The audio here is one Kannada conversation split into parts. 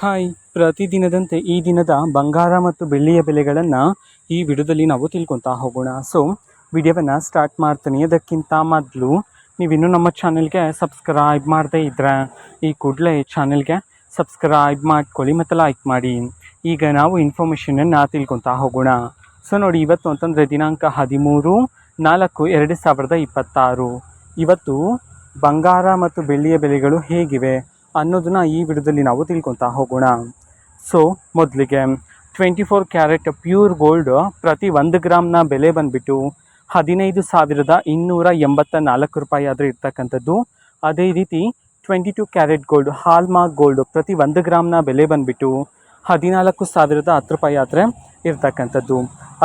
ಹಾಯ್, ಪ್ರತಿದಿನದಂತೆ ಈ ದಿನದ ಬಂಗಾರ ಮತ್ತು ಬೆಳ್ಳಿಯ ಬೆಲೆಗಳನ್ನು ಈ ವಿಡಿಯೋದಲ್ಲಿ ನಾವು ತಿಳ್ಕೊತಾ ಹೋಗೋಣ. ಸೊ ವಿಡಿಯೋವನ್ನು ಸ್ಟಾರ್ಟ್ ಮಾಡ್ತೀನಿ. ಅದಕ್ಕಿಂತ ಮೊದಲು ನೀವಿನ್ನೂ ನಮ್ಮ ಚಾನೆಲ್ಗೆ ಸಬ್ಸ್ಕ್ರೈಬ್ ಮಾಡದೇ ಇದ್ದರೆ ಈ ಕೂಡಲೇ ಚಾನೆಲ್ಗೆ ಸಬ್ಸ್ಕ್ರೈಬ್ ಮಾಡ್ಕೊಳ್ಳಿ ಮತ್ತು ಲೈಕ್ ಮಾಡಿ. ಈಗ ನಾವು ಇನ್ಫಾರ್ಮೇಷನನ್ನು ತಿಳ್ಕೊತಾ ಹೋಗೋಣ. ಸೊ ನೋಡಿ, ಇವತ್ತು ಅಂತಂದರೆ ದಿನಾಂಕ 13/4/2026. ಇವತ್ತು ಬಂಗಾರ ಮತ್ತು ಬೆಳ್ಳಿಯ ಬೆಲೆಗಳು ಹೇಗಿವೆ ಅನ್ನೋದನ್ನ ಈ ವಿಡಿಯೋದಲ್ಲಿ ನಾವು ತಿಳ್ಕೊತಾ ಹೋಗೋಣ. ಸೊ ಮೊದಲಿಗೆ 24 ಕ್ಯಾರೆಟ್ ಪ್ಯೂರ್ ಗೋಲ್ಡ್ ಪ್ರತಿ 1 ಗ್ರಾಮ್ನ ಬೆಲೆ ಬಂದುಬಿಟ್ಟು 15,284 ರೂಪಾಯಿ ಆದರೆ ಇರ್ತಕ್ಕಂಥದ್ದು. ಅದೇ ರೀತಿ 22 ಕ್ಯಾರೆಟ್ ಗೋಲ್ಡ್ ಹಾಲ್ಮಾರ್ಕ್ ಗೋಲ್ಡ್ ಪ್ರತಿ 1 ಗ್ರಾಮ್ನ ಬೆಲೆ ಬಂದುಬಿಟ್ಟು 14,010 ರೂಪಾಯಿ ಆದರೆ ಇರ್ತಕ್ಕಂಥದ್ದು.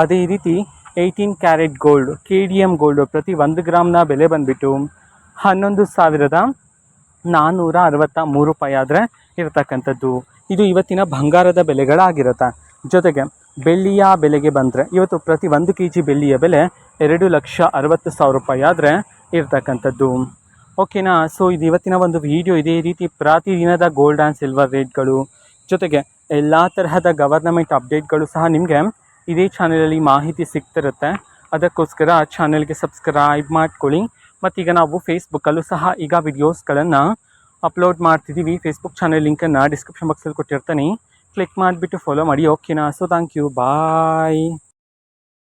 ಅದೇ ರೀತಿ 18 ಕ್ಯಾರೆಟ್ ಗೋಲ್ಡ್ KDM ಗೋಲ್ಡ್ ಪ್ರತಿ 1 ಗ್ರಾಮ್ನ ಬೆಲೆ ಬಂದುಬಿಟ್ಟು 11,463 ರೂಪಾಯಿ ಆದರೆ ಇರತಕ್ಕಂಥದ್ದು. ಇದು ಇವತ್ತಿನ ಬಂಗಾರದ ಬೆಲೆಗಳಾಗಿರುತ್ತೆ. ಜೊತೆಗೆ ಬೆಳ್ಳಿಯ ಬೆಲೆಗೆ ಬಂದರೆ ಇವತ್ತು ಪ್ರತಿ 1 kg ಬೆಳ್ಳಿಯ ಬೆಲೆ 2,60,000 ರೂಪಾಯಿ ಆದರೆ ಇರ್ತಕ್ಕಂಥದ್ದು. ಓಕೆನಾ. ಸೊ ಇದು ಇವತ್ತಿನ ಒಂದು ವಿಡಿಯೋ. ಇದೇ ರೀತಿ ಪ್ರತಿದಿನದ ಗೋಲ್ಡ್ ಆ್ಯಂಡ್ ಸಿಲ್ವರ್ ರೇಟ್ಗಳು ಜೊತೆಗೆ ಎಲ್ಲ ತರಹದ ಗವರ್ನಮೆಂಟ್ ಅಪ್ಡೇಟ್ಗಳು ಸಹ ನಿಮಗೆ ಇದೇ ಚಾನಲಲ್ಲಿ ಮಾಹಿತಿ ಸಿಗ್ತಿರುತ್ತೆ. ಅದಕ್ಕೋಸ್ಕರ ಚಾನಲ್ಗೆ ಸಬ್ಸ್ಕ್ರೈಬ್ ಮಾಡ್ಕೊಳ್ಳಿ. ಮತ್ತೀಗ ನಾವು ಫೇಸ್ಬುಕ್ಕಲ್ಲೂ ಸಹ ಈಗ ವಿಡಿಯೋಸ್ಗಳನ್ನು ಅಪ್ಲೋಡ್ ಮಾಡ್ತಿದ್ದೀವಿ. ಫೇಸ್ಬುಕ್ ಚಾನಲ್ ಲಿಂಕನ್ನು ಡಿಸ್ಕ್ರಿಪ್ಷನ್ ಬಾಕ್ಸಲ್ಲಿ ಕೊಟ್ಟಿರ್ತೀನಿ. ಕ್ಲಿಕ್ ಮಾಡಿಬಿಟ್ಟು ಫಾಲೋ ಮಾಡಿ. ಓಕೆನಾ. So thank you, bye.